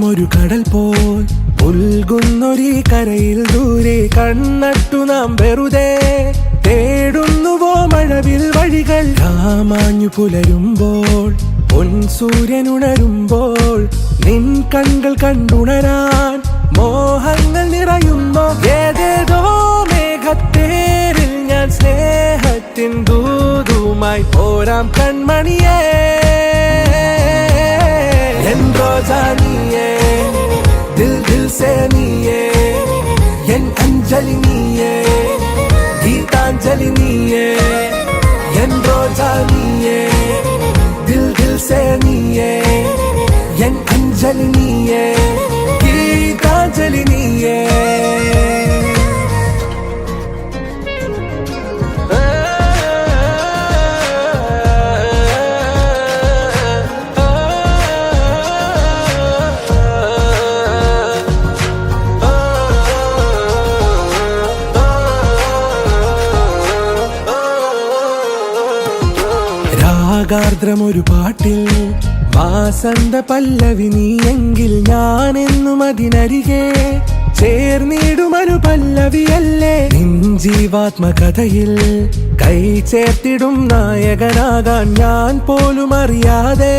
ഒരു കടൽ പോൽ പുൽകുന്നൊരീ കരയിൽ ദൂരെ കണ്ണട്ടു നാം വെറുതെ തേടുന്നുവോ മഴവിൽ വഴികൾ. രാമാഞ്ഞു പുലരുമ്പോൾ പൊൻസൂര്യനുണരുമ്പോൾ നിൻ കണ്ണുകൾ കണ്ടുണരാൻ മോഹങ്ങൾ നിറയുന്നു. ഏതേതോ മേഘത്തേരിൽ ഞാൻ സ്നേഹത്തിൻ ദൂതുമായി പോരാം കൺമണിയേ. എൻ റോജാ നീയേ, ദിൽ ദിൽ സേ നീയേ, എൻ അഞ്ജലി നീയേ, ഗീതാഞ്ജലി നീയേ. എൻ റോജാ നീയേ, ദിൽ ദിൽ സേ നീയേ, എൻ അഞ്ജലി നീയേ, ഗീതാഞ്ജലി നീയേ. രാഗാർദ്രമൊരു പാട്ടിൽ വാസന്ത പല്ലവി നീയെങ്കിൽ ഞാനെന്നും അതിനരികെ ചേർന്നിടുമനു പല്ലവിയല്ലേ. നിൻ ജീവാത്മകഥയിൽ കൈ ചേർത്തിടും നായകനാകാൻ ഞാൻ പോലും അറിയാതെ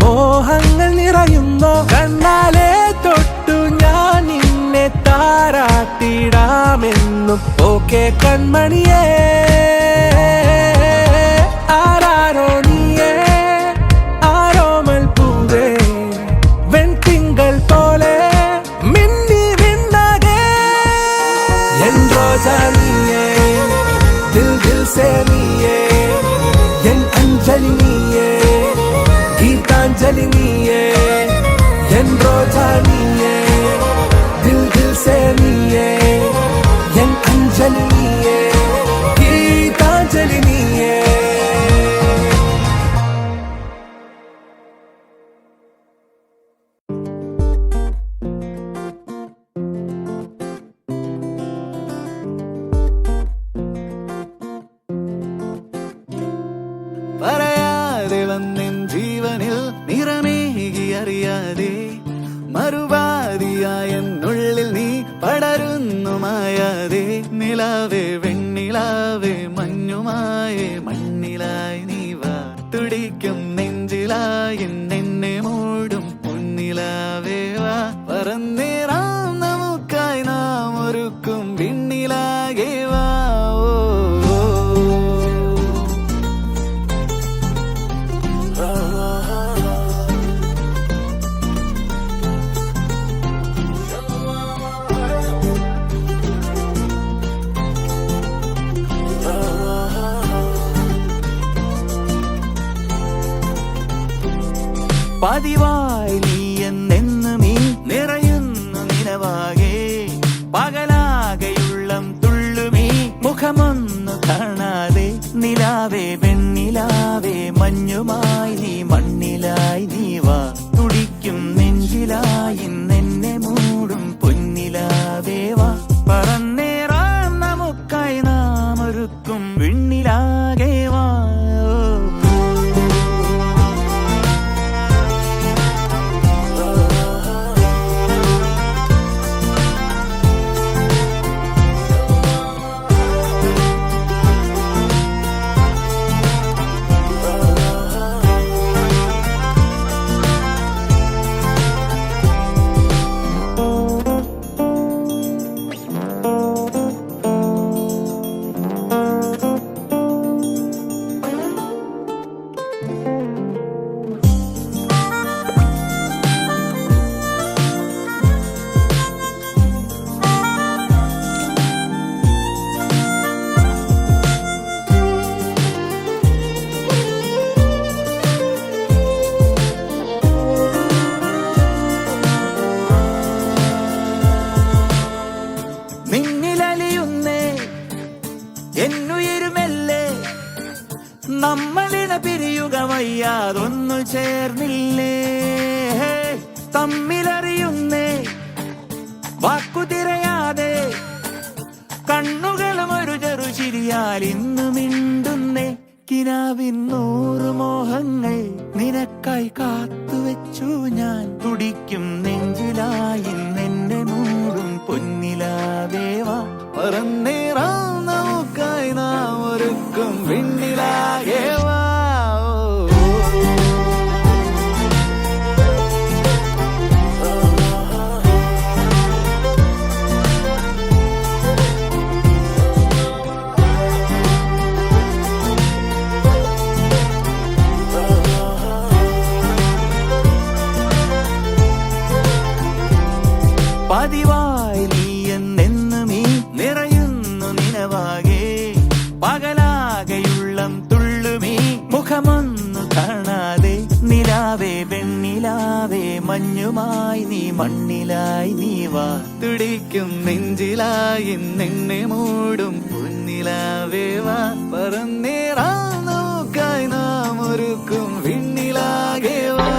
മോഹങ്ങൾ നിറയുന്നോ. കണ്ണാലെ തൊട്ടു ഞാൻ നിന്നെ താരാട്ടിടാമെന്നും ഓക്കെ കൺമണിയേ. ആരാരോ നീയേ, ആരോമൽ പൂവേ, വെൺതിങ്കൾ പോലെ മിന്നി മിന്നാകെ. എൻ റോജാ നീയേ, ദിൽ ദിൽ സേ നീയേ, എൻ അഞ്ജലി നീയേ, ഗീതാഞ്ജലി നീയേ. എൻ റോജാ നീയേ, ദിൽ ദിൽ സേ നീയേ, എൻ അഞ്ജലി നീയേ, ഗീതാഞ്ജലി നീയേ. പറയാതെ വന്നിൻ ജീവനിൽ നിറമേകി അറിയാതെ മറുപാതിയായെന്നുള്ളിൽ നീ പടരുന്നു മായാതെ. നിലാവേ വെണ്ണിലാവേ മഞ്ഞുമായേ മണ്ണിലായി നീ വാ. തുടിക്കും നെഞ്ചിലായി എന്നെ മൂടും പൊന്നിലാവേ വാ. പറന്നേറാം നമുക്കായി നാം ഒരുക്കും വിണ്ണിലാകെ വാ. പതിവായി നീ എന്നെന്നും ഈ നിറയുന്നു നിലവാകെ. പകലാകെയുള്ളം തുള്ളുമീ മുഖമൊന്നു കാണാതെ. നിലാവേ വെണ്ണിലാവേ മഞ്ഞുമായി നീ മണ്ണിലായി നീ വാ. തുടിക്കും നെഞ്ചിലായി എന്നെ മൂടും പൊന്നിലാവേ വാ. പറന്നേറാം നമുക്കായി നാം ഒരുക്കും വിണ്ണിലാകെ വാ. നമ്മളിന പിരിയുക വയ്യാതൊന്നു ചേർന്നില്ലേ. തമ്മിലറിയുന്നേ വാക്കു തിരയാതെ. കണ്ണുകളും ഒരു ചെറുചിരിയാൽ ഇന്നു മിണ്ടുന്നേ. കിനാവിൻ 100 മോഹങ്ങൾ നിനക്കായി കാത്തുവെച്ചു ഞാൻ. തുടിക്കും നെഞ്ച പറന്നേറാം നമുക്കായി നാം ഒരുക്കും വിണ്ണിലാകെ വാ. പതിവായി നീ എന്നെന്നും ഈ നിറയുന്നു നിനവാകെ പകലാകെയുള്ളം തുള്ളുമീ മുഖമൊന്നു കാണാതെ നിലാവേ വെണ്ണിലാവേ മഞ്ഞുമായി നീ മണ്ണിലായി നീ വാ. തുടിക്കും നെഞ്ചിലായി നിന്നെ മൂടും പൊന്നിലാവേ വാ. പറന്നേറാം നമുക്കായി നാം ഒരുക്കും വിണ്ണിലാകെ വാ.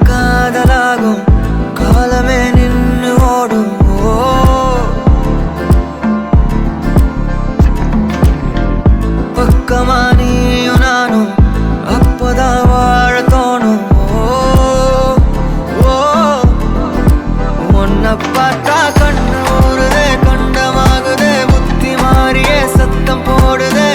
காதலாகும் காலமே நின்று ஓடும். பக்கமா நீயும் நானும் அப்பதான் வாழ தோணும். உன்னை பார்த்தா கண்ணு ஊறுதே கண்டமாகுதே புத்தி மாறியே சத்தம் போடுதே.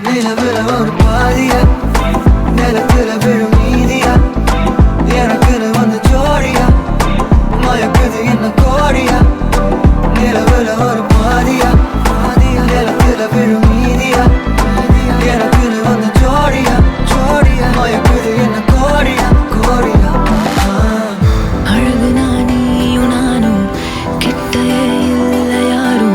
நிலவுல ஒரு பாதியா நிலத்துல விழும் நீதியா எனக்குன்னு வந்து ஜோடியா மயக்குது என்ன கோடியா. நிலவுல ஒரு பாதியா நிலத்துல விழும் நீதியா எனக்குன்னு வந்து ஜோடியா மயக்குது என்ன கோடியா. அழகு நானும் நானும் கிட்டே இல்லை யாரும்.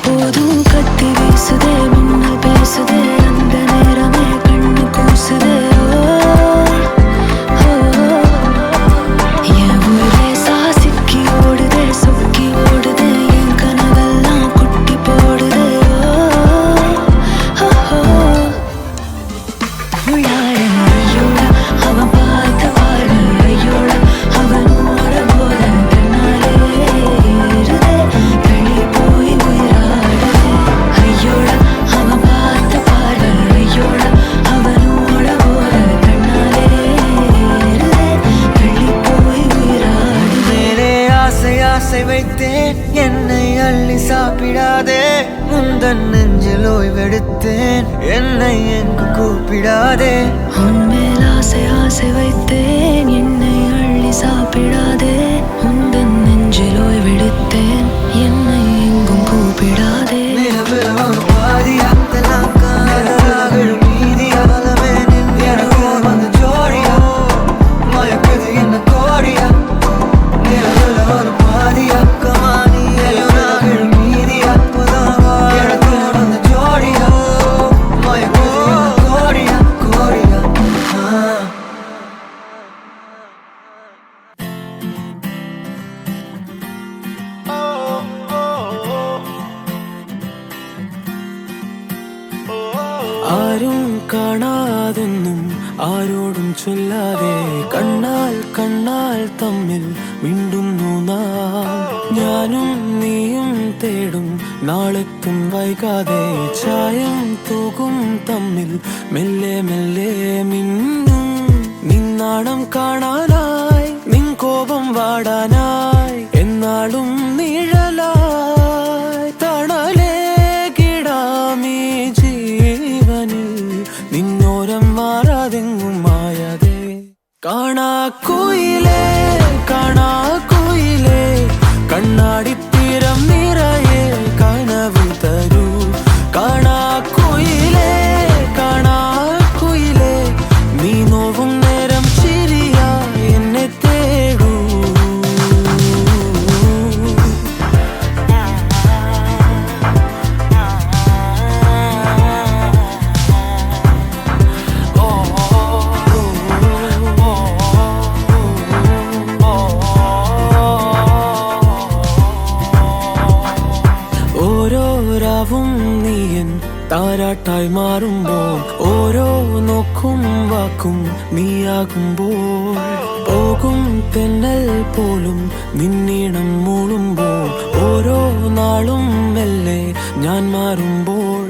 போதும் கத்தி வீசுதே மின்னல் பேசுதே அந்த நேரமே கண்ணு கூசுதே. என் ஊரே சாசிக்கி ஓடுதே சொக்கி ஓடுதே என் கனவெல்லாம் குட்டி போடுதே. ஐயோட அவன் பார்த்த பாரு ஐயோட அவனோட போத கண்ணாலே ஏறுதே தள்ளி போய் உயிராடுதே. ஐயோட அவன் பார்த்த பாரு ஐயோட அவனோட போத கண்ணாலே ஏறுதே தள்ளி போய் உயிராடுதே. மேலே ஆசை வைத்தேன் என்னை அள்ளி சாப்பிடாதே. முந்தன் நெஞ்சில் ஓய்வெடுத்தேன் என்னை எங்கு கூப்பிடாதே. உன்மேல் ஆசை வைத்தேன் என்னை அள்ளி சாப்பிடாதே. முந்தன் நெஞ்சில் ஓய்வெடுத்தேன் என்னை எங்கும் கூப்பிடாதே. பாதியா விழும் நீதியா எனக்கு வந்து ஜோடியா மயக்குது என்ன கோடியா. நிலவுல ஒரு பாதியா கமானி விழும் நீதியா எனக்கு வந்து ஜோடியா மயக்குது என்ன கோடியா. ആരും കാണാതൊന്നും ആരോടും ചൊല്ലാതെ കണ്ണാൽ തമ്മിൽ മിണ്ടുന്നു നാം. ഞാനും നീയും തേടും നാളെത്തും വൈകാതെ ചായം തൂകും തമ്മിൽ മെല്ലെ മെല്ലെ മിന്നും നിന്നാണം കാണാനായി നിൻ കോപം വാടാനായി എന്നാളും നിഴലായി തണലേ കിടാമീ ജീവനിൽ നിന്നോരം മാറാതെങ്ങും മായാതെ കാണാക്കുയിലേ കാണാക്കുയിലേ കണ്ണാടിത്തീരം നിറയെ കനവ് തരൂ കാണാക്കുയിലേ കാണാക്കുയിലേ നീ നോവും നേരം ചിരിയായി എന്നെ തേടൂ ഓരോ രാവും നീയൻ താരാട്ടായി മാറുമ്പോൾ ഓരോ നോക്കും വാക്കും നീയാകുമ്പോൾ പോകും തെന്നൽ പോലും നിന്നീണം മൂളുമ്പോൾ ഓരോ നാളും മെല്ലെ ഞാൻ മാറുമ്പോൾ